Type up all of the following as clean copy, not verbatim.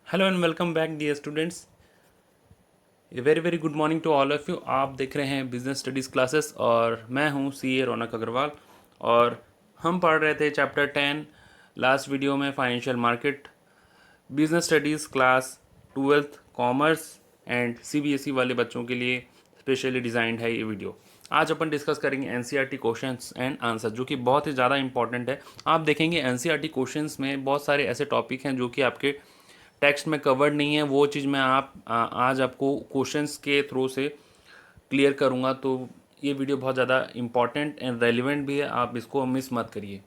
Hello and welcome back dear students. A very very good morning to all of you. आप देख रहे हैं business studies classes और मैं हूं सीए रौनक अग्रवाल। और हम पढ़ रहे थे चैप्टर 10 लास्ट वीडियो में financial market business studies class 12th commerce and CBSE वाले बच्चों के लिए स्पेशली डिज़ाइंड है ये वीडियो। आज अपन डिस्कस करेंगे एनसीईआरटी क्वेश्चंस एंड आंसर जो कि बहुत ही ज़्यादा इंपॉर्टेंट है। आप देखेंगे एनसीईआरटी क्वेश्चंस में बहुत सारे ऐसे टॉपिक हैं जो कि आपके टेक्स्ट में कवर्ड नहीं है। वो चीज़ मैं आज आपको क्वेश्चंस के थ्रू से क्लियर करूँगा। तो ये वीडियो बहुत ज़्यादा इंपॉर्टेंट एंड रेलिवेंट भी है, आप इसको मिस मत करिए।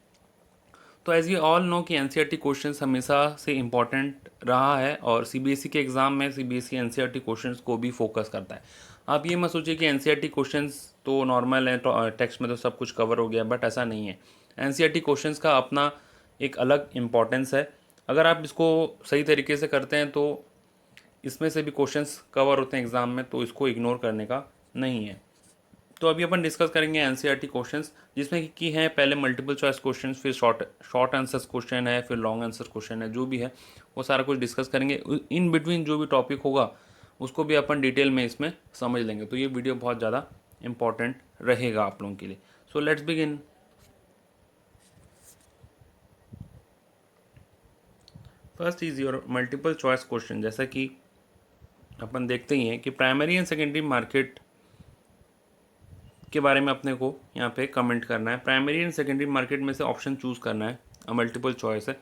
तो एज यू ऑल नो कि एनसीईआरटी क्वेश्चंस हमेशा से इम्पॉर्टेंट रहा है और सीबीएसई के एग्ज़ाम में सीबीएसई एनसीईआरटी क्वेश्चंस को भी फोकस करता है। आप ये मत सोचिए कि एनसीईआरटी क्वेश्चंस तो नॉर्मल है, तो टेक्स्ट में तो सब कुछ कवर हो गया, बट ऐसा नहीं है। एनसीईआरटी क्वेश्चंस का अपना एक अलग इम्पॉर्टेंस है। अगर आप इसको सही तरीके से करते हैं तो इसमें से भी क्वेश्चंस कवर होते हैं एग्ज़ाम में, तो इसको इग्नोर करने का नहीं है। तो अभी अपन डिस्कस करेंगे एनसीईआरटी क्वेश्चंस, जिसमें कि हैं पहले मल्टीपल चॉइस क्वेश्चंस, फिर शॉर्ट आंसर्स क्वेश्चन है, फिर लॉन्ग आंसर क्वेश्चन है। जो भी है वो सारा कुछ डिस्कस करेंगे। इन बिटवीन जो भी टॉपिक होगा उसको भी अपन डिटेल में इसमें समझ लेंगे। तो ये वीडियो बहुत ज़्यादा इंपॉर्टेंट रहेगा आप लोगों के लिए। So let's begin. First is your multiple choice question. जैसा कि अपन देखते ही हैं कि प्राइमरी एंड सेकेंडरी मार्केट के बारे में अपने को यहाँ पे कमेंट करना है। प्राइमरी एंड सेकेंडरी मार्केट में से ऑप्शन चूज़ करना है, मल्टीपल चॉइस है।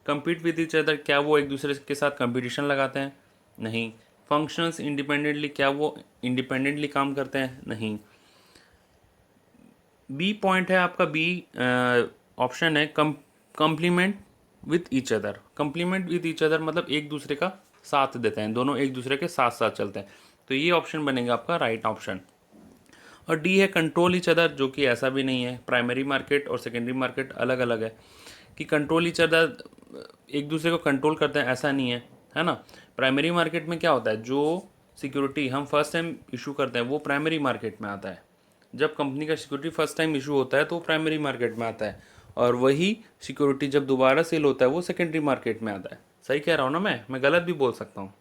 compete विद ईच अदर, क्या वो एक दूसरे के साथ कंपटीशन लगाते हैं? नहीं। फंक्शंस इंडिपेंडेंटली, क्या वो इंडिपेंडेंटली काम करते हैं? नहीं। बी पॉइंट है आपका, बी ऑप्शन है complement with each other. Complement with each other मतलब एक दूसरे का साथ देते हैं, दोनों एक दूसरे के साथ साथ चलते हैं। तो ये ऑप्शन बनेगा आपका राइट ऑप्शन। और डी है कंट्रोल ईच अदर, जो कि ऐसा भी नहीं है। प्राइमरी मार्केट और सेकेंडरी मार्केट अलग अलग है कि कंट्रोल ईच अदर एक दूसरे को कंट्रोल करते हैं, ऐसा नहीं है ना। प्राइमरी मार्केट में क्या होता है, जो सिक्योरिटी हम फर्स्ट टाइम इशू करते हैं वो प्राइमरी मार्केट में आता है। जब कंपनी का सिक्योरिटी फर्स्ट टाइम इशू होता है तो वो प्राइमरी मार्केट में आता है, और वही सिक्योरिटी जब दोबारा सेल होता है वो सेकेंडरी मार्केट में आता है। सही कह रहा हूँ ना? मैं गलत भी बोल सकता हूँ।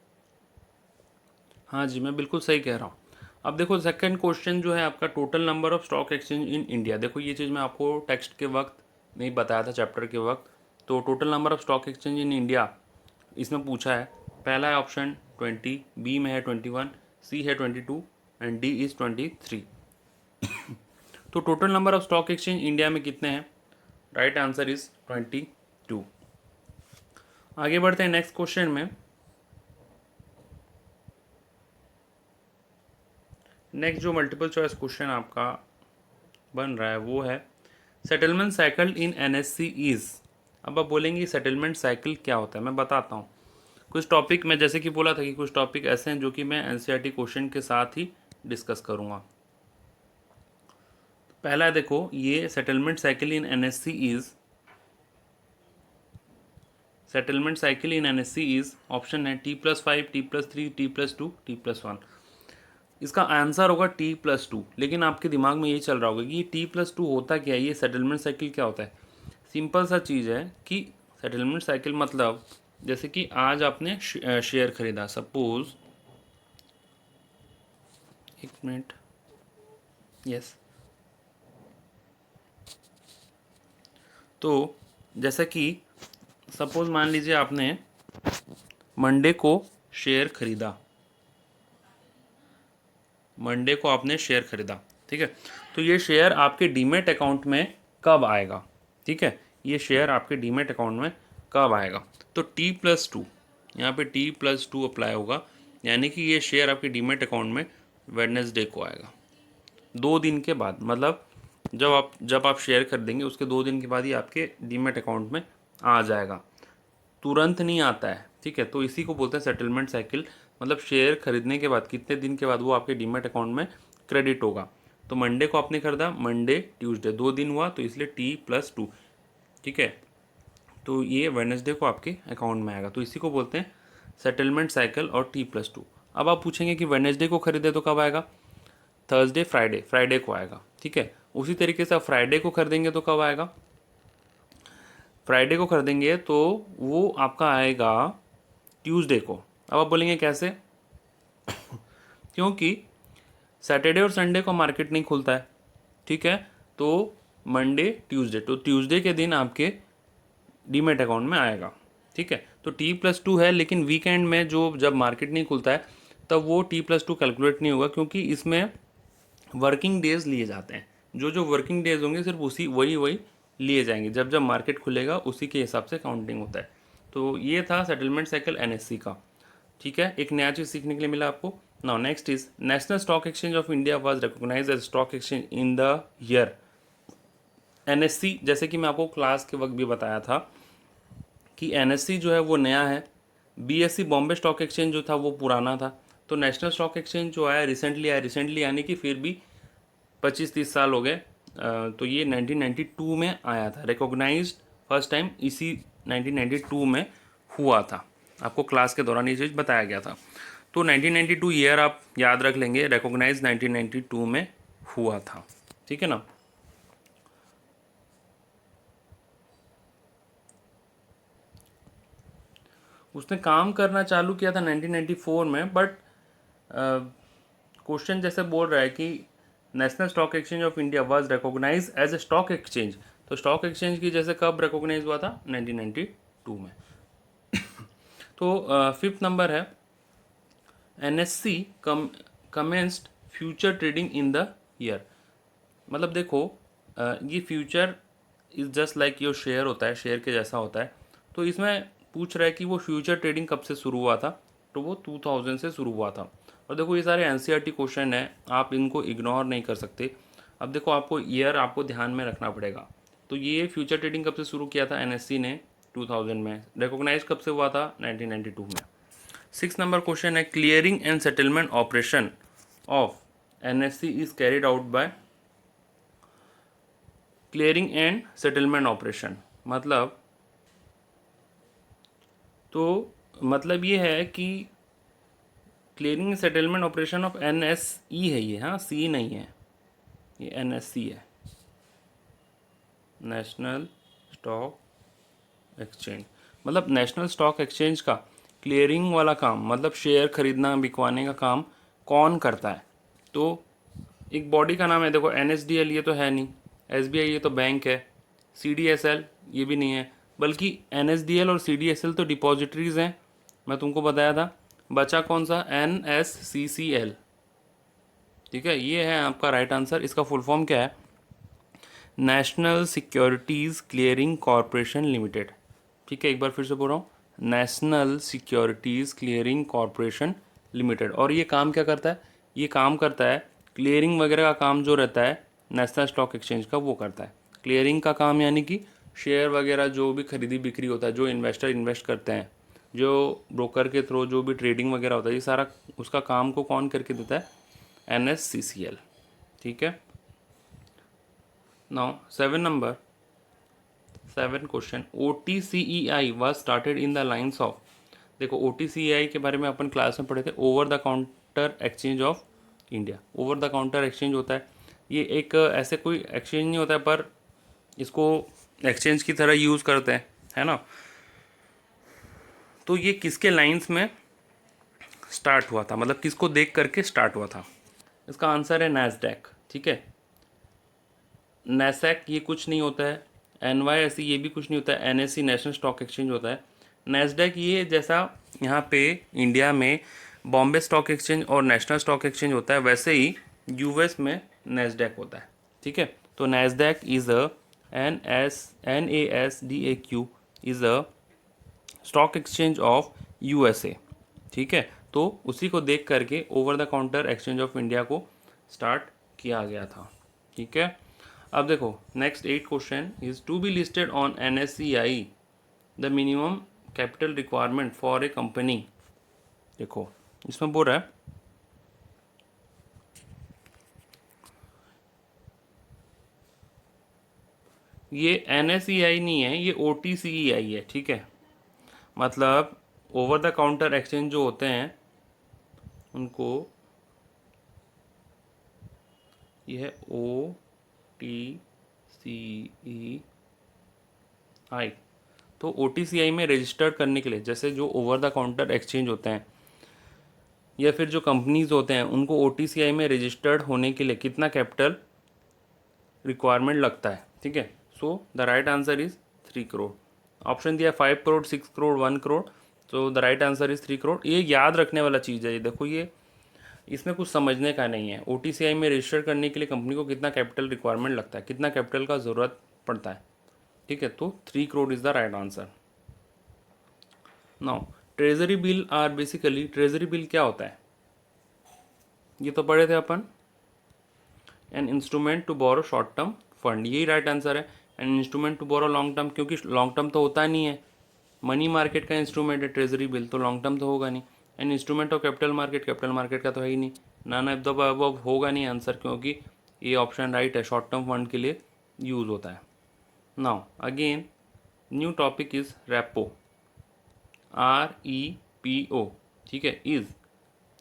हाँ जी, मैं बिल्कुल सही कह रहा हूँ। अब देखो सेकंड क्वेश्चन जो है आपका, total number of stock exchange in India. देखो ये चीज़ मैं आपको टेक्स्ट के वक्त नहीं बताया था, चैप्टर के वक्त। तो total number of stock exchange in India इसमें पूछा है। पहला है ऑप्शन 20, बी में है 21, सी है 22 एंड डी इज़ 23। तो total number of stock exchange India में कितने हैं? Right answer is 22। आगे बढ़ते हैं नेक्स्ट क्वेश्चन में। नेक्स्ट जो मल्टीपल चॉइस क्वेश्चन आपका बन रहा है वो है settlement cycle in NSC is. अब आप बोलेंगे सेटलमेंट साइकिल क्या होता है, मैं बताता हूँ। कुछ टॉपिक मैं जैसे कि बोला था कि कुछ टॉपिक ऐसे हैं जो कि मैं एनसीईआरटी क्वेश्चन के साथ ही डिस्कस करूँगा। पहला है, देखो ये settlement cycle in NSC is, settlement cycle in NSC is option है T+5, T+3, T+2, T+1। इसका आंसर होगा T+2। लेकिन आपके दिमाग में यही चल रहा होगा कि ये T+2 होता क्या है, ये सेटलमेंट साइकिल क्या होता है। सिंपल सा चीज़ है कि सेटलमेंट साइकिल मतलब जैसे कि आज आपने शेयर खरीदा, सपोज, एक मिनट, यस। तो जैसा कि सपोज मान लीजिए आपने मंडे को शेयर खरीदा, मंडे को आपने शेयर खरीदा, ठीक है। तो ये शेयर आपके डीमेट अकाउंट में कब आएगा? ठीक है, ये शेयर आपके डीमेट अकाउंट में कब आएगा? तो T+2, यहाँ पे T+2 अप्लाई होगा, यानी कि ये शेयर आपके डीमेट अकाउंट में वेडनेसडे को आएगा, 2 दिन के बाद। मतलब जब आप शेयर खरीदेंगे उसके 2 दिन के बाद ही आपके डीमेट अकाउंट में आ जाएगा, तुरंत नहीं आता है, ठीक है। तो इसी को बोलते हैं सेटलमेंट साइकिल। मतलब शेयर खरीदने के बाद कितने दिन के बाद वो आपके डीमेट अकाउंट में क्रेडिट होगा। तो मंडे को आपने खरीदा, मंडे ट्यूसडे 2 दिन हुआ, तो इसलिए T+2, ठीक है। तो ये वेडनेसडे को आपके अकाउंट में आएगा, तो इसी को बोलते हैं सेटलमेंट साइकिल और T+2। अब आप पूछेंगे कि वेडनेसडे को खरीदे तो कब आएगा? थर्सडे, फ्राइडे, फ्राइडे को आएगा, ठीक है। उसी तरीके से आप फ्राइडे को खरीदेंगे तो कब आएगा? फ्राइडे को खरीदेंगे तो वो आपका आएगा ट्यूसडे को। अब आप बोलेंगे कैसे? क्योंकि सैटरडे और संडे को मार्केट नहीं खुलता है, ठीक है, तो मंडे ट्यूसडे, तो ट्यूसडे के दिन आपके डीमेट अकाउंट में आएगा, ठीक है। तो T+2 है, लेकिन वीकेंड में जो जब मार्केट नहीं खुलता है तब वो T+2 कैलकुलेट नहीं होगा, क्योंकि इसमें वर्किंग डेज लिए जाते हैं। जो जो वर्किंग डेज होंगे सिर्फ उसी वही लिए जाएंगे, जब जब मार्केट खुलेगा उसी के हिसाब से काउंटिंग होता है। तो ये था सेटलमेंट साइकिल NSE का, ठीक है। एक नया चीज़ सीखने के लिए मिला आपको। Now next is national stock exchange of India was recognized as stock exchange in the year. NSE, जैसे कि मैं आपको क्लास के वक्त भी बताया था कि NSE जो है वो नया है, BSE बॉम्बे स्टॉक एक्सचेंज जो था वो पुराना था। तो नेशनल स्टॉक एक्सचेंज जो आया रिसेंटली यानी कि फिर भी 25-30 साल हो गए। तो ये 1992 में आया था, रिकॉग्नाइज्ड फर्स्ट टाइम इसी 1992 में हुआ था। आपको क्लास के दौरान ये चीज़ बताया गया था। तो 1992 ईयर आप याद रख लेंगे, रिकॉग्नाइज 1992 में हुआ था, ठीक है ना। उसने काम करना चालू किया था 1994 में, बट क्वेश्चन जैसे बोल रहा है कि national stock exchange of India was recognize as a stock exchange, तो स्टॉक एक्सचेंज की जैसे कब रिकॉग्नाइज हुआ था? 1992 में। तो फिफ्थ नंबर है NSE commenced future trading in the year. मतलब देखो, ये future is just like your share होता है, शेयर के जैसा होता है। तो इसमें पूछ रहा है कि वो फ्यूचर ट्रेडिंग कब से शुरू हुआ था, तो वो 2000 से शुरू हुआ था। और देखो ये सारे NCERT क्वेश्चन है, आप इनको इग्नोर नहीं कर सकते। अब देखो आपको ईयर आपको ध्यान में रखना पड़ेगा। तो ये फ्यूचर ट्रेडिंग कब से शुरू किया था NSE ने? 2000 में। रिकॉग्नाइज कब से हुआ था? 1992 में। 6 नंबर क्वेश्चन है clearing and settlement operation of NSE is carried out by clearing and settlement operation. मतलब ये है कि clearing settlement operation of NSE है ये, हाँ सी नहीं है, ये NSE है, नेशनल स्टॉक एक्सचेंज। मतलब नेशनल स्टॉक एक्सचेंज का क्लियरिंग वाला काम, मतलब शेयर खरीदना बिकवाने का काम कौन करता है? तो एक बॉडी का नाम है, देखो NSDL ये तो है नहीं, SBI ये तो बैंक है, CDSL ये भी नहीं है, बल्कि NSDL और CDSL तो डिपॉजिटरीज हैं, मैं तुमको बताया था। बचा कौन सा? NSCCL, ठीक है, ये है आपका राइट आंसर। इसका फुल फॉर्म क्या है? National securities clearing corporation limited, ठीक है। एक बार फिर से बोल रहा हूँ, national securities clearing corporation limited. और ये काम क्या करता है? ये काम करता है क्लियरिंग वगैरह का काम जो रहता है नेशनल स्टॉक एक्सचेंज का, वो करता है क्लियरिंग का काम, यानी कि शेयर वगैरह जो भी खरीदी बिक्री होता है, जो इन्वेस्टर इन्वेस्ट करते हैं, जो ब्रोकर के थ्रू जो भी ट्रेडिंग वगैरह होता है, ये सारा उसका काम को कौन करके देता है? NSCCL, ठीक है। Now 7 question OTCEI was started in the lines of. देखो OTCEI के बारे में अपन क्लास में पढ़े थे, over the counter exchange of India. Over the counter exchange होता है, ये एक ऐसे कोई एक्सचेंज नहीं होता है, पर इसको एक्सचेंज की तरह यूज़ करते हैं, है ना। तो ये किसके लाइन्स में स्टार्ट हुआ था, मतलब किसको देख करके स्टार्ट हुआ था? इसका आंसर है नैस्डैक, ठीक है। नैसैक ये कुछ नहीं होता है, NYSE ये भी कुछ नहीं होता है, NSE नेशनल स्टॉक एक्सचेंज होता है। नैस्डैक ये जैसा यहाँ पे इंडिया में बॉम्बे स्टॉक एक्सचेंज और नेशनल स्टॉक एक्सचेंज होता है, वैसे ही US में नैस्डैक होता है, ठीक है। तो NASDAQ is a NASDAQ is a stock exchange of USA, ठीक है। तो उसी को देख करके over the counter exchange of India को स्टार्ट किया गया था, ठीक है। अब देखो next 8 question is to be listed on NSCI the minimum capital requirement for a company. देखो इसमें बोल रहा है ये NSCI नहीं है, ये OTCEI है, ठीक है। मतलब ओवर द काउंटर एक्सचेंज जो होते हैं उनको ये है OTCEI। तो OTCI में रजिस्टर्ड करने के लिए, जैसे जो ओवर द काउंटर एक्सचेंज होते हैं या फिर जो कंपनीज होते हैं, उनको OTCI में रजिस्टर्ड होने के लिए कितना कैपिटल रिक्वायरमेंट लगता है, ठीक है। So the right answer is 3 crore. Option दिया 5 crore, 6 crore, 1 crore. So the right answer is 3 crore. ये याद रखने वाला चीज़ है, ये देखो, ये इसमें कुछ समझने का नहीं है। OTCI में रजिस्टर करने के लिए कंपनी को कितना कैपिटल रिक्वायरमेंट लगता है, कितना कैपिटल का ज़रूरत पड़ता है, ठीक है। तो 3 crore is the right answer. Now treasury bill are basically, treasury bill क्या होता है, ये तो पढ़े थे अपन, an instrument to borrow short term fund, यही राइट आंसर है। An instrument to borrow long term, क्योंकि लॉन्ग टर्म तो होता नहीं है, मनी मार्केट का इंस्ट्रूमेंट है ट्रेजरी बिल, तो लॉन्ग टर्म तो होगा नहीं। An instrument of capital market, capital market का तो है ही नहीं। नन ऑफ द अबव होगा नहीं आंसर, क्योंकि ये ऑप्शन राइट है, शॉर्ट टर्म फंड के लिए यूज़ होता है। Now again new topic is repo, REPO, ठीक है। इज़,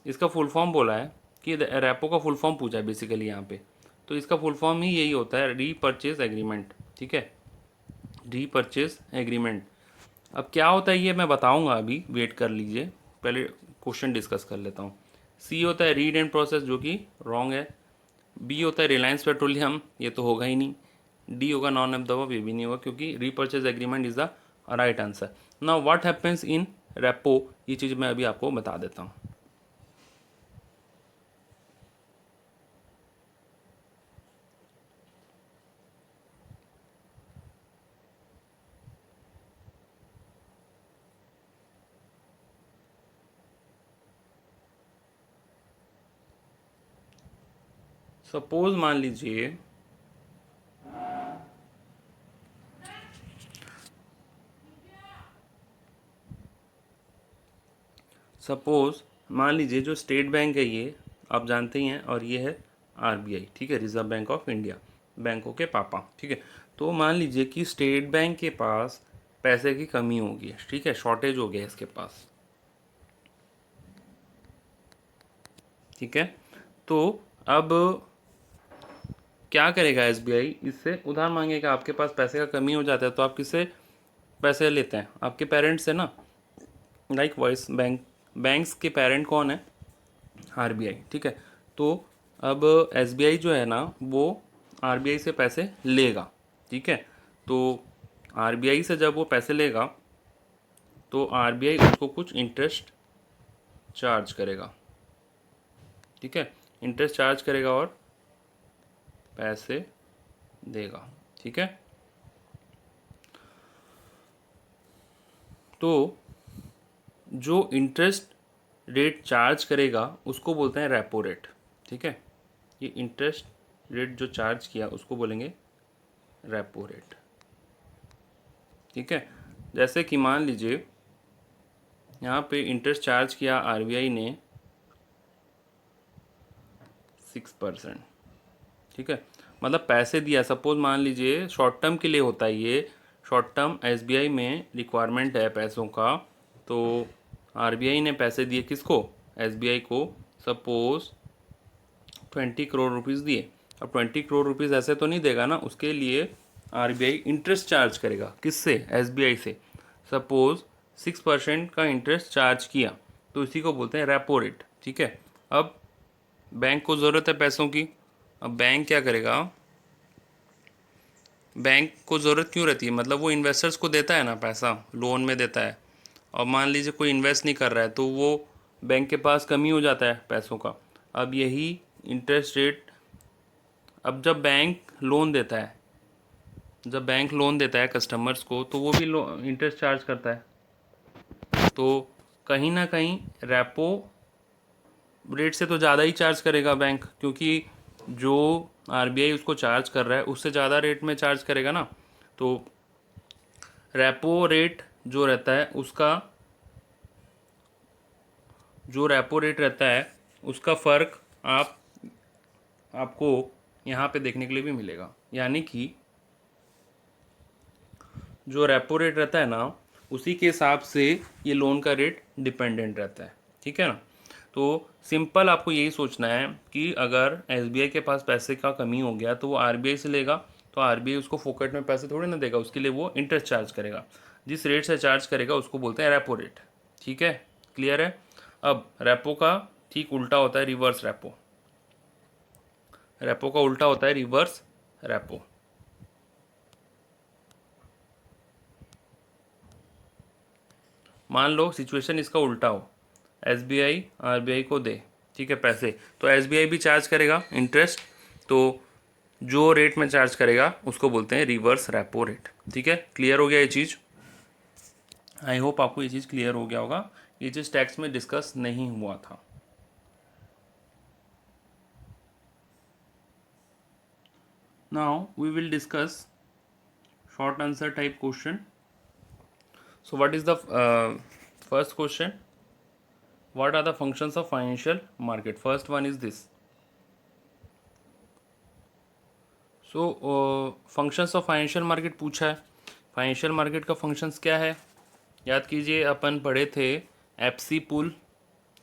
इसका फुल फॉर्म बोला है कि रेपो का फुल फॉर्म पूछा है बेसिकली यहाँ पे, तो इसका फुल फॉर्म ही यही होता है, रीपर्चेज एग्रीमेंट, ठीक है, रीपर्चेज एग्रीमेंट। अब क्या होता है ये मैं बताऊंगा, अभी वेट कर लीजिए, पहले क्वेश्चन डिस्कस कर लेता हूँ। C होता है रीड एंड प्रोसेस, जो कि रॉन्ग है। B होता है रिलायंस पेट्रोलियम, ये तो होगा ही नहीं। D होगा नॉन ऑफ द अबव, ये भी नहीं होगा, क्योंकि repurchase agreement is the right answer. Now what happens in repo, ये चीज़ मैं अभी आपको बता देता हूँ। सपोज मान लीजिए, सपोज मान लीजिए जो स्टेट बैंक है ये आप जानते ही हैं, और ये है RBI, ठीक है, रिजर्व बैंक ऑफ इंडिया, बैंकों के पापा, ठीक है। तो मान लीजिए कि स्टेट बैंक के पास पैसे की कमी होगी, ठीक है, शॉर्टेज हो गया है इसके पास, ठीक है। तो अब क्या करेगा SBI, इससे उधार मांगेगा। आपके पास पैसे का कमी हो जाता है तो आप किससे पैसे लेते हैं, आपके पेरेंट्स से ना, लाइक वाइज बैंक्स के पेरेंट कौन है, RBI, ठीक है। तो अब SBI जो है ना, वो RBI से पैसे लेगा, ठीक है। तो RBI से जब वो पैसे लेगा तो RBI उसको कुछ इंटरेस्ट चार्ज करेगा, ठीक है, इंटरेस्ट चार्ज करेगा और पैसे देगा, ठीक है। तो जो इंटरेस्ट रेट चार्ज करेगा उसको बोलते हैं रेपो रेट, ठीक है। ये इंटरेस्ट रेट जो चार्ज किया उसको बोलेंगे रेपो रेट, ठीक है। जैसे कि मान लीजिए यहाँ पे इंटरेस्ट चार्ज किया RBI ने 6%, ठीक है, मतलब पैसे दिया। सपोज मान लीजिए शॉर्ट टर्म के लिए होता है ये, शॉर्ट टर्म SBI में रिक्वायरमेंट है पैसों का, तो RBI ने पैसे दिए किसको, SBI को। सपोज 20 करोड़ रुपीज़ दिए। अब 20 करोड़ रुपीज़ ऐसे तो नहीं देगा ना, उसके लिए RBI इंटरेस्ट चार्ज करेगा, किससे, SBI से। सपोज 6% का इंटरेस्ट चार्ज किया, तो इसी को बोलते हैं रेपो रेट, ठीक है। अब बैंक को ज़रूरत है पैसों की, अब बैंक क्या करेगा, बैंक को ज़रूरत क्यों रहती है, मतलब वो इन्वेस्टर्स को देता है ना पैसा, लोन में देता है, और मान लीजिए कोई इन्वेस्ट नहीं कर रहा है तो वो बैंक के पास कमी हो जाता है पैसों का। अब यही इंटरेस्ट रेट, अब जब बैंक लोन देता है, जब बैंक लोन देता है कस्टमर्स को, तो वो भी इंटरेस्ट चार्ज करता है, तो कहीं ना कहीं रेपो रेट से तो ज़्यादा ही चार्ज करेगा बैंक, क्योंकि जो RBI उसको चार्ज कर रहा है उससे ज़्यादा रेट में चार्ज करेगा ना। तो रेपो रेट जो रहता है उसका, जो रेपो रेट रहता है उसका फ़र्क आपको यहाँ पे देखने के लिए भी मिलेगा, यानी कि जो रेपो रेट रहता है ना, उसी के हिसाब से ये लोन का रेट डिपेंडेंट रहता है, ठीक है ना। तो सिंपल आपको यही सोचना है कि अगर SBI के पास पैसे का कमी हो गया तो वो RBI से लेगा, तो RBI उसको फोकट में पैसे थोड़ी ना देगा, उसके लिए वो इंटरेस्ट चार्ज करेगा। जिस रेट से चार्ज करेगा उसको बोलते हैं रेपो रेट। ठीक है, क्लियर है। अब रेपो का ठीक उल्टा होता है रिवर्स रेपो। रेपो का उल्टा होता है रिवर्स रेपो। मान लो सिचुएशन इसका उल्टा हो, एसबीआई आरबीआई को दे, ठीक है, पैसे, तो एसबीआई भी चार्ज करेगा इंटरेस्ट, तो जो रेट में चार्ज करेगा उसको बोलते हैं रिवर्स रेपो रेट। ठीक है, क्लियर हो गया ये चीज़। आई होप आपको ये चीज़ क्लियर हो गया होगा। ये चीज़ टैक्स में डिस्कस नहीं हुआ था। Now we will discuss short answer type question. So what is the first question? What are the functions of financial market? First one is this. So functions of financial market पूछा है। Financial market का functions क्या है? याद कीजिए, अपन पढ़े थे FC पुल,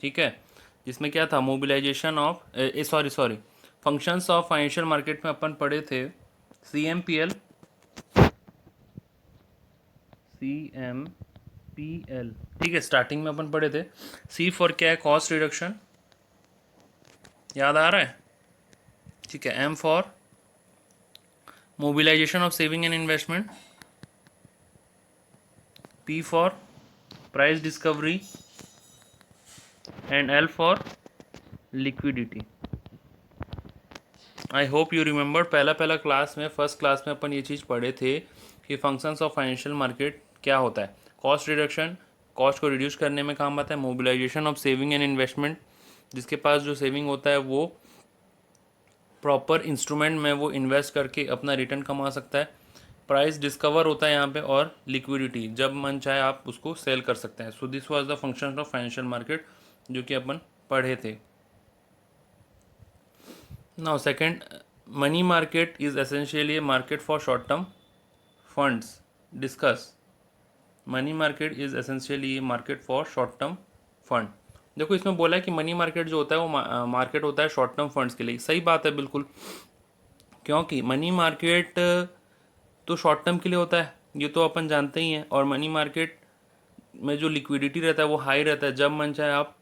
ठीक है, जिसमें क्या था, mobilization of sorry functions of financial market में अपन पढ़े थे CMPL, ठीक है, स्टार्टिंग में अपन पढ़े थे। C फॉर क्या है, कॉस्ट रिडक्शन, याद आ रहा है, ठीक है। M for mobilization of saving and investment, P for price discovery, and L for liquidity. I hope you remember, पहला क्लास में, फर्स्ट क्लास में अपन ये चीज़ पढ़े थे कि फंक्शंस ऑफ फाइनेंशियल मार्केट क्या होता है। कॉस्ट रिडक्शन, कॉस्ट को रिड्यूस करने में काम आता है। Mobilization of saving and investment, जिसके पास जो सेविंग होता है वो प्रॉपर इंस्ट्रूमेंट में वो इन्वेस्ट करके अपना रिटर्न कमा सकता है। प्राइस डिस्कवर होता है यहाँ पे, और लिक्विडिटी, जब मन चाहे आप उसको सेल कर सकते हैं। So this was the function of financial market जो कि अपन पढ़े थे। Now second, money market is essentially A market for short term funds. Discuss. Money market is essentially A market for short term fund. देखो, इसमें बोला है कि money market जो होता है वो मार्केट होता है शॉर्ट टर्म फंड्स के लिए। सही बात है बिल्कुल, क्योंकि मनी मार्केट तो शॉर्ट टर्म के लिए होता है, ये तो अपन जानते ही हैं। और मनी मार्केट में जो लिक्विडिटी रहता है वो हाई रहता है, जब मन चाहे आप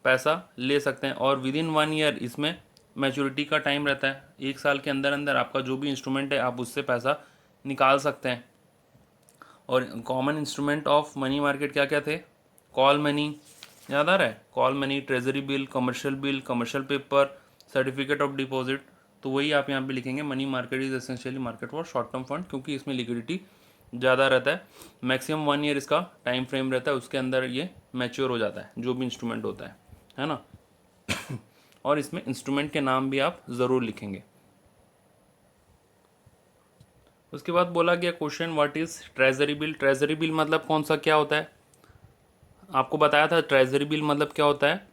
पैसा ले सकते हैं। और विद इन 1 ईयर इसमें मैच्योरिटी का टाइम रहता है। 1 साल के अंदर अंदर आपका जो भी इंस्ट्रूमेंट है आप उससे पैसा निकाल सकते हैं। और common instrument of money market क्या क्या थे? कॉल मनी, याद आ रहा है? Call money, treasury bill, commercial paper, certificate of deposit. तो वही आप यहाँ पे लिखेंगे, money market is essentially market for short term fund, क्योंकि इसमें लिक्विडिटी ज़्यादा रहता है। मैक्सिमम 1 ईयर इसका टाइम फ्रेम रहता है, उसके अंदर ये मैच्योर हो जाता है जो भी इंस्ट्रूमेंट होता है ना। और इसमें इंस्ट्रूमेंट के नाम भी आप ज़रूर लिखेंगे। उसके बाद बोला गया question, what is treasury bill? Treasury bill मतलब कौन सा, क्या होता है? आपको बताया था ट्रेजरी बिल मतलब क्या होता है,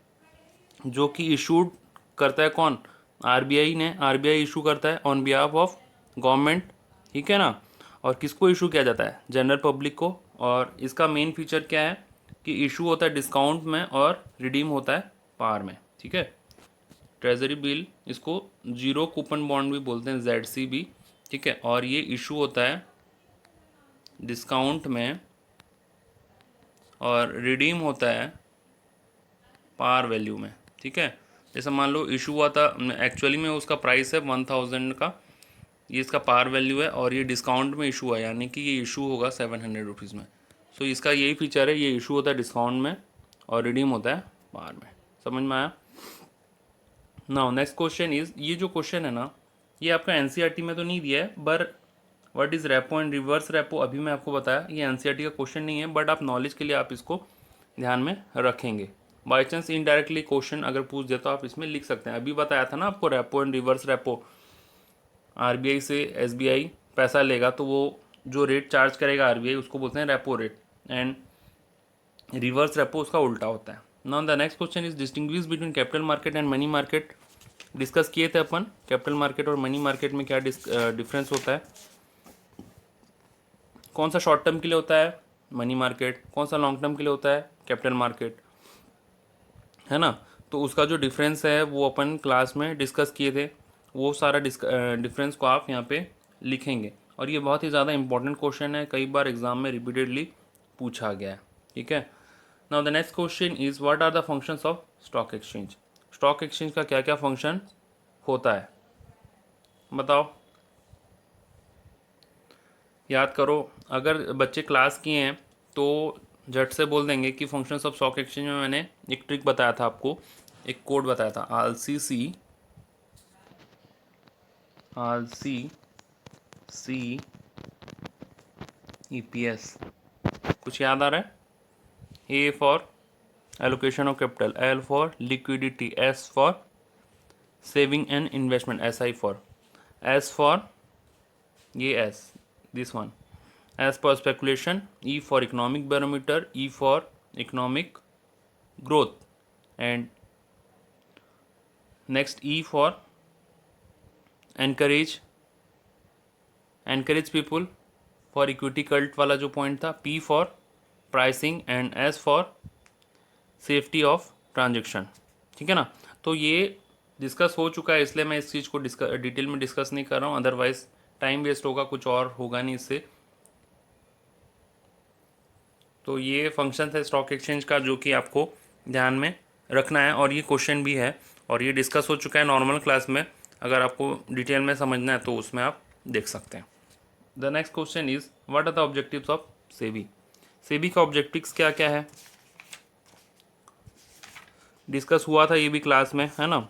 जो कि इशूड करता है कौन? आरबीआई ने। आरबीआई इशू करता है ऑन बिहाफ ऑफ गवर्नमेंट, ठीक है ना। और किसको इशू किया जाता है? जनरल पब्लिक को। और इसका मेन फीचर क्या है कि इशू होता है डिस्काउंट में और रिडीम होता है पार में, ठीक है। ट्रेजरी बिल, इसको जीरो कूपन बॉन्ड भी बोलते हैं, ZCB, ठीक है। और ये इशू होता है डिस्काउंट में और रिडीम होता है पार वैल्यू में, ठीक है। जैसे मान लो इशू हुआ था, एक्चुअली में उसका प्राइस है 1000 का, ये इसका पार वैल्यू है, और ये डिस्काउंट में इशू है, यानी कि ये इशू होगा 700 रुपीज़ में। सो इसका यही फीचर है, ये इशू होता है डिस्काउंट में और रिडीम होता है पार में। समझ में आया? नाउ नेक्स्ट क्वेश्चन इज, ये जो क्वेश्चन है ना, ये आपका एनसीईआरटी में तो नहीं दिया है, पर what is repo and reverse repo अभी मैं आपको बताया, ये एनसीईआरटी का क्वेश्चन नहीं है, बट आप नॉलेज के लिए आप इसको ध्यान में रखेंगे। बाई चांस इनडायरेक्टली क्वेश्चन अगर पूछ दे तो आप इसमें लिख सकते हैं। अभी बताया था ना आपको, repo and reverse repo, RBI से एसबीआई पैसा लेगा तो वो जो रेट चार्ज करेगा आरबीआई उसको बोलते हैं repo rate, and reverse repo उसका उल्टा होता है। Now the next question is, distinguish between capital market and money market. Discuss किए थे अपन, कैपिटल मार्केट और मनी मार्केट में क्या डिफरेंस होता है, कौन सा शॉर्ट टर्म के लिए होता है मनी मार्केट, कौन सा लॉन्ग टर्म के लिए होता है कैपिटल मार्केट, है ना। तो उसका जो डिफरेंस है वो अपन क्लास में डिस्कस किए थे, वो सारा डिफरेंस को आप यहाँ पे लिखेंगे। और ये बहुत ही ज़्यादा इंपॉर्टेंट क्वेश्चन है, कई बार एग्जाम में रिपीटेडली पूछा गया है, ठीक है। Now the next question is what are the functions of stock exchange. Stock exchange का क्या क्या फंक्शन होता है, बताओ, याद करो। अगर बच्चे क्लास किए हैं तो झट से बोल देंगे कि फंक्शंस ऑफ स्टॉक एक्सचेंज में मैंने एक ट्रिक बताया था आपको, एक कोड बताया था, RCC EPS। कुछ याद आ रहा है? A for allocation of capital, L for liquidity, S for saving and investment, SI for, S for ये S, this one, S for speculation, E for economic barometer, E for economic growth, and next E for encourage people for equity cult वाला जो point था, P for pricing and S for safety of transaction, ठीक है ना। तो ये discuss हो चुका है, इसलिए मैं इस चीज़ को डिटेल में डिस्कस नहीं कर रहा हूँ, अदरवाइज टाइम वेस्ट होगा, कुछ और होगा नहीं इससे। तो ये फंक्शन है स्टॉक एक्सचेंज का जो कि आपको ध्यान में रखना है, और ये क्वेश्चन भी है और ये डिस्कस हो चुका है नॉर्मल क्लास में। अगर आपको डिटेल में समझना है तो उसमें आप देख सकते हैं। The next question is what are the objectives of SEBI. SEBI का ऑब्जेक्टिव्स क्या क्या है, डिस्कस हुआ था ये भी क्लास में, है ना।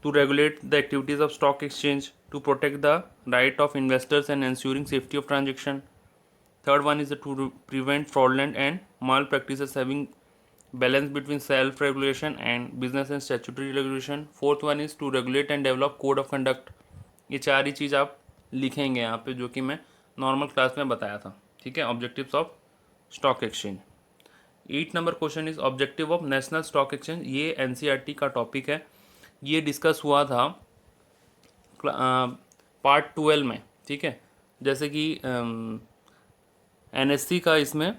To regulate the activities of stock exchange, to protect the right of investors and ensuring safety of transaction. Third one is to prevent fraudulent and malpractices, having balance between self-regulation and business and statutory regulation. Fourth one is to regulate and develop code of conduct. ये चार ही चीज़ आप लिखेंगे यहाँ पे जो कि मैं normal class में बताया था, ठीक है। Objectives of stock exchange. 8 number question is objective of national stock exchange. ये NCERT का टॉपिक है, ये डिस्कस हुआ था पार्ट 12 में, ठीक है। जैसे कि NSC का इसमें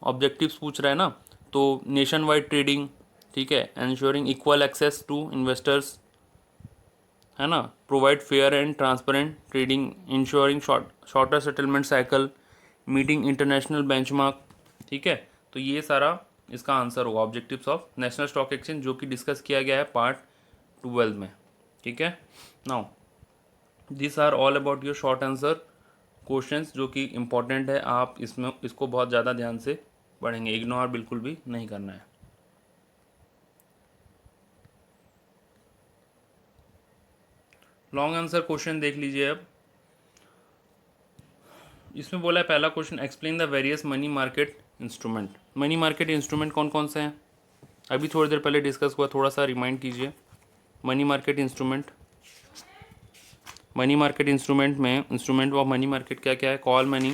ऑब्जेक्टिव्स पूछ रहा है ना, तो नेशन वाइड ट्रेडिंग, ठीक है, ensuring equal access to investors, है ना, provide fair and transparent trading, insuring shorter settlement cycle, meeting international benchmark, ठीक है। तो ये सारा इसका आंसर होगा objectives of national stock exchange, जो कि डिस्कस किया गया है पार्ट 12 में, ठीक है। Now this are all about your short answer questions जो कि इम्पॉर्टेंट है। आप इसमें इसको बहुत ज़्यादा ध्यान से पढ़ेंगे, इग्नोर बिल्कुल भी नहीं करना है। लॉन्ग आंसर क्वेश्चन देख लीजिए अब। इसमें बोला है पहला question, explain the various money market instrument. Money market instrument कौन कौन से हैं, अभी थोड़ी देर पहले डिस्कस हुआ, थोड़ा सा रिमाइंड कीजिए। Money market instrument, money market instrument में इंस्ट्रूमेंट ऑफ मनी मार्केट क्या क्या है, कॉल मनी,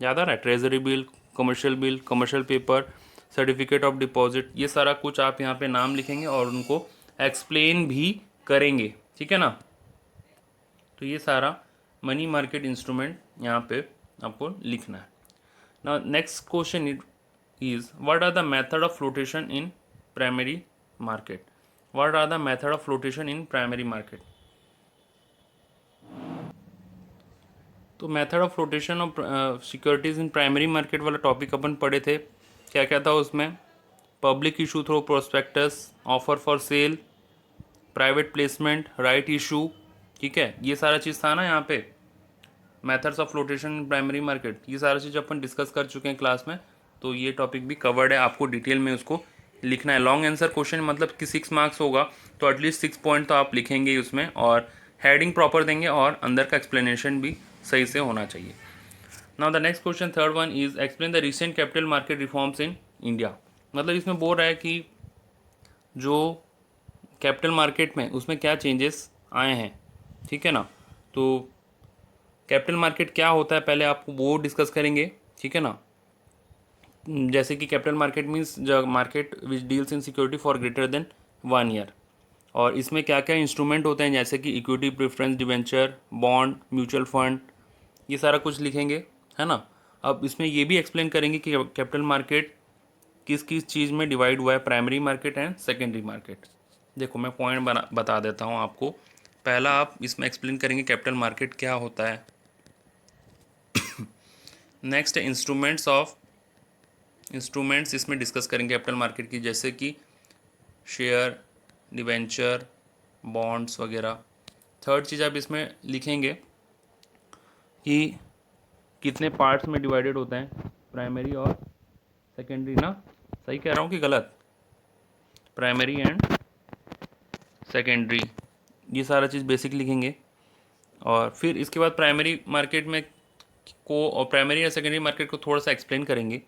याद आ रहा है, treasury bill, commercial paper, certificate of deposit, ये सारा कुछ आप यहाँ पे नाम लिखेंगे और उनको एक्सप्लेन भी करेंगे, ठीक है ना। तो ये सारा मनी मार्केट इंस्ट्रूमेंट यहाँ पे आपको लिखना है। Now next question is what are the method of flotation in primary market. What are the method of flotation in primary market. तो method of flotation of securities in primary market वाला topic अपन पढ़े थे, क्या क्या था उसमें, public issue through prospectus, offer for sale, private placement, right issue, ठीक है। ये सारा चीज़ था ना यहाँ पे, methods of flotation in primary market, ये सारा चीज़ अपन डिस्कस कर चुके हैं क्लास में, तो ये टॉपिक भी कवर्ड है, आपको डिटेल में उसको लिखना है। लॉन्ग आंसर क्वेश्चन मतलब कि 6 मार्क्स होगा, तो एटलीस्ट 6 पॉइंट तो आप लिखेंगे उसमें, और हेडिंग प्रॉपर देंगे और अंदर का एक्सप्लेनेशन भी सही से होना चाहिए। Now the next question, third one is explain the recent capital market reforms in India. मतलब इसमें बोल रहा है कि जो कैपिटल मार्केट में उसमें क्या चेंजेस आए हैं, ठीक है ना। तो कैपिटल मार्केट क्या होता है पहले आपको वो डिस्कस करेंगे, ठीक है ना। जैसे कि capital market means the market which deals in security for greater than 1 year, और इसमें क्या क्या इंस्ट्रूमेंट होते हैं, जैसे कि equity, preference, debenture, bond, mutual fund, ये सारा कुछ लिखेंगे, है ना। अब इसमें ये भी एक्सप्लेन करेंगे कि कैपिटल मार्केट किस किस चीज़ में डिवाइड हुआ है, primary market and secondary market. देखो मैं पॉइंट बता देता हूँ आपको। पहला आप इसमें एक्सप्लेन करेंगे कैपिटल मार्केट क्या होता है। नेक्स्ट इंस्ट्रूमेंट्स ऑफ इंस्ट्रूमेंट्स इसमें डिस्कस करेंगे कैपिटल मार्केट की, जैसे कि शेयर, डिवेंचर, बॉन्ड्स वगैरह। थर्ड चीज़ आप इसमें लिखेंगे कि कितने पार्ट्स में डिवाइडेड होते हैं, प्राइमरी और सेकेंडरी ना, सही कह रहा हूँ कि गलत? प्राइमरी एंड सेकेंडरी, ये सारा चीज़ बेसिक लिखेंगे। और फिर इसके बाद प्राइमरी मार्केट में को और प्राइमरी या सेकेंडरी मार्केट को थोड़ा सा एक्सप्लेन करेंगे।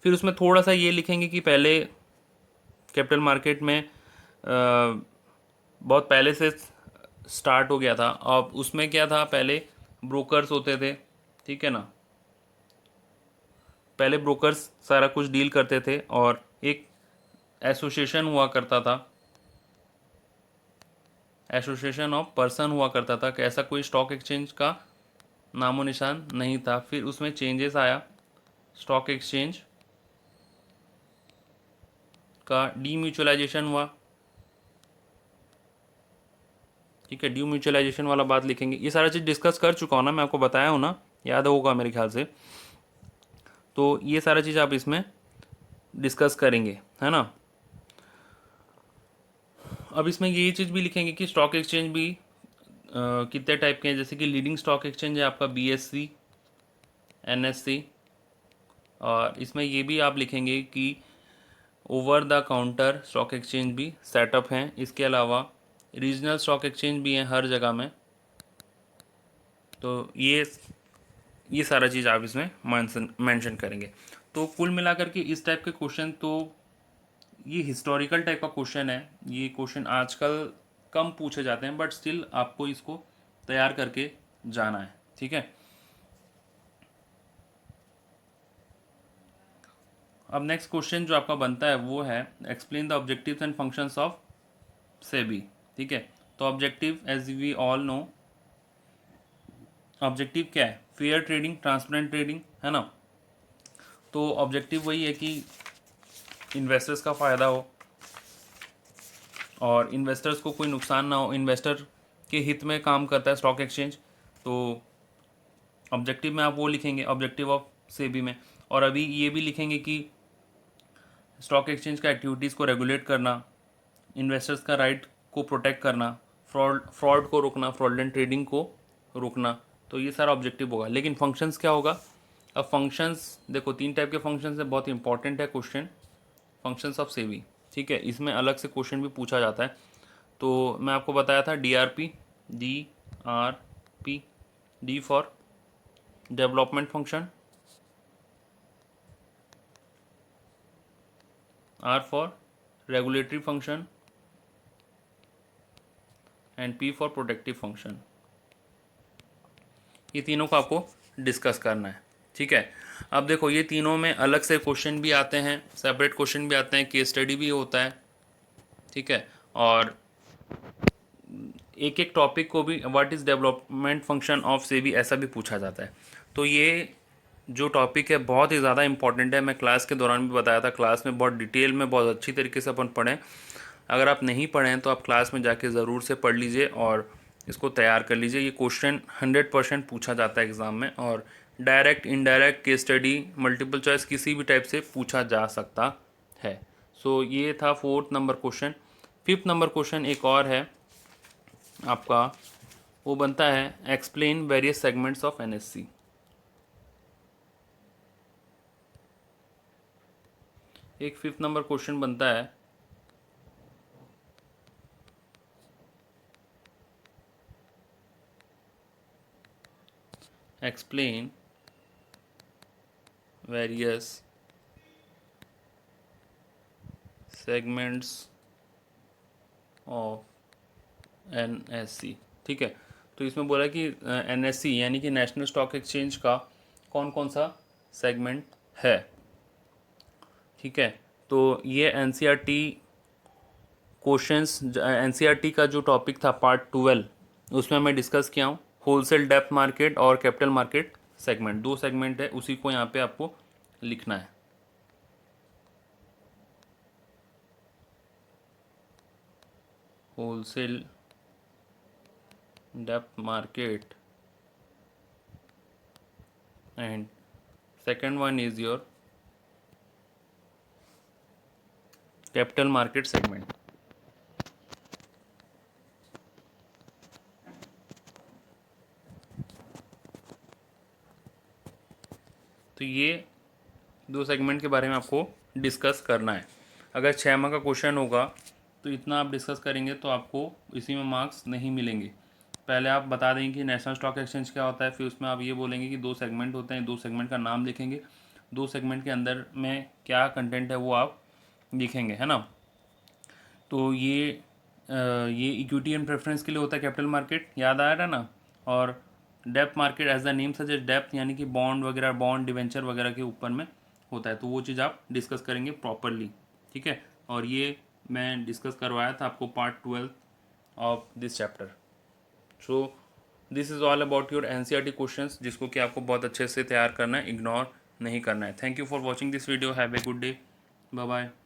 फिर उसमें थोड़ा सा ये लिखेंगे कि पहले कैपिटल मार्केट में बहुत पहले से स्टार्ट हो गया था। अब उसमें क्या था, पहले ब्रोकर्स होते थे, ठीक है ना। पहले ब्रोकर्स सारा कुछ डील करते थे और एक एसोसिएशन हुआ करता था, एसोसिएशन ऑफ पर्सन हुआ करता था कि ऐसा कोई स्टॉक एक्सचेंज का नामो निशान नहीं था। फिर उसमें चेंजेस आया, स्टॉक एक्सचेंज का डीम्यूचुअलाइजेशन हुआ, ठीक है। डीम्यूचुअलाइजेशन वाला बात लिखेंगे। ये सारा चीज़ डिस्कस कर चुका हूँ ना, मैं आपको बताया हूँ ना, याद होगा मेरे ख्याल से। तो ये सारा चीज़ आप इसमें डिस्कस करेंगे, है ना। अब इसमें ये चीज़ भी लिखेंगे कि स्टॉक एक्सचेंज भी कितने टाइप के हैं, जैसे कि लीडिंग स्टॉक एक्सचेंज है आपका BSE, NSE। और इसमें ये भी आप लिखेंगे कि over the counter stock exchange भी सेटअप हैं। इसके अलावा रीजनल स्टॉक एक्सचेंज भी हैं हर जगह में। तो ये सारा चीज़ आप इसमें मेंशन करेंगे। तो कुल मिलाकर के इस टाइप के क्वेश्चन, तो ये हिस्टोरिकल टाइप का क्वेश्चन है। ये क्वेश्चन आजकल कम पूछे जाते हैं, बट स्टिल आपको इसको तैयार करके जाना है, ठीक है। अब नेक्स्ट क्वेश्चन जो आपका बनता है वो है explain the objectives and functions of SEBI, ठीक है। तो objective as we all know, objective क्या है? फेयर ट्रेडिंग, ट्रांसपेरेंट ट्रेडिंग, है ना। तो ऑब्जेक्टिव वही है कि इन्वेस्टर्स का फ़ायदा हो और इन्वेस्टर्स को कोई नुकसान ना हो, इन्वेस्टर के हित में काम करता है स्टॉक एक्सचेंज। तो ऑब्जेक्टिव में आप वो लिखेंगे, ऑब्जेक्टिव ऑफ सेबी में। और अभी ये भी लिखेंगे कि स्टॉक एक्सचेंज का एक्टिविटीज़ को रेगुलेट करना, इन्वेस्टर्स का राइट को प्रोटेक्ट करना, फ्रॉड को रोकना, फ्रॉडलेंट ट्रेडिंग को रोकना। तो ये सारा ऑब्जेक्टिव होगा। लेकिन फंक्शंस क्या होगा? अब फंक्शंस देखो, 3 टाइप के फंक्शंस है, बहुत इंपॉर्टेंट है क्वेश्चन, फंक्शंस ऑफ सेबी, ठीक है। इसमें अलग से क्वेश्चन भी पूछा जाता है। तो मैं आपको बताया था DRP, DRP, D for development function, R for regulatory function and P for protective function. ये तीनों को आपको डिस्कस करना है, ठीक है। अब देखो, ये तीनों में अलग से क्वेश्चन भी आते हैं, सेपरेट क्वेश्चन भी आते हैं, केस स्टडी भी होता है, ठीक है। और एक एक टॉपिक को भी what is development function of से भी ऐसा भी पूछा जाता है। तो ये जो टॉपिक है बहुत ही ज़्यादा इंपॉर्टेंट है। मैं क्लास के दौरान भी बताया था, क्लास में बहुत डिटेल में बहुत अच्छी तरीके से अपन पढ़ें। अगर आप नहीं पढ़ें तो आप क्लास में जाके ज़रूर से पढ़ लीजिए और इसको तैयार कर लीजिए। ये क्वेश्चन 100% पूछा जाता है एग्ज़ाम में, और direct, indirect, case study, multiple choice, किसी भी टाइप से पूछा जा सकता है। सो ये था 4th number question. 5th number question एक और है आपका, वो बनता है explain various segments of NSE। एक 5th नंबर क्वेश्चन बनता है explain various segments of NSE, ठीक है। तो इसमें बोला कि NSE यानी कि नेशनल स्टॉक एक्सचेंज का कौन कौन सा सेगमेंट है, ठीक है। तो ये NCERT क्वेश्चंस, NCERT का जो टॉपिक था पार्ट 12, उसमें मैं डिस्कस किया हूँ। होलसेल डेप्थ मार्केट और कैपिटल मार्केट सेगमेंट, 2 सेगमेंट है, उसी को यहाँ पे आपको लिखना है। Wholesale depth market and second one is your capital market segment. तो ये दो सेगमेंट के बारे में आपको डिस्कस करना है। अगर 6 माह का क्वेश्चन होगा तो इतना आप डिस्कस करेंगे तो आपको इसी में मार्क्स नहीं मिलेंगे। पहले आप बता देंगे कि नेशनल स्टॉक एक्सचेंज क्या होता है, फिर उसमें आप ये बोलेंगे कि 2 सेगमेंट होते हैं, 2 सेगमेंट का नाम लिखेंगे, 2 सेगमेंट के अंदर में क्या कंटेंट है वो आप लिखेंगे, है ना। तो ये इक्विटी एंड प्रेफरेंस के लिए होता है कैपिटल मार्केट, याद आ रहा है ना। और depth market as the name suggest depth, यानी कि बॉन्ड वगैरह, बॉन्ड डिवेंचर वगैरह के ऊपर में होता है। तो वो चीज़ आप डिस्कस करेंगे प्रॉपरली, ठीक है। और ये मैं डिस्कस करवाया था आपको part 12 of this chapter. So this is all about your NCERT questions, जिसको कि आपको बहुत अच्छे से तैयार करना है, इग्नोर नहीं करना है। Thank you for watching this video. Have a good day. Bye bye.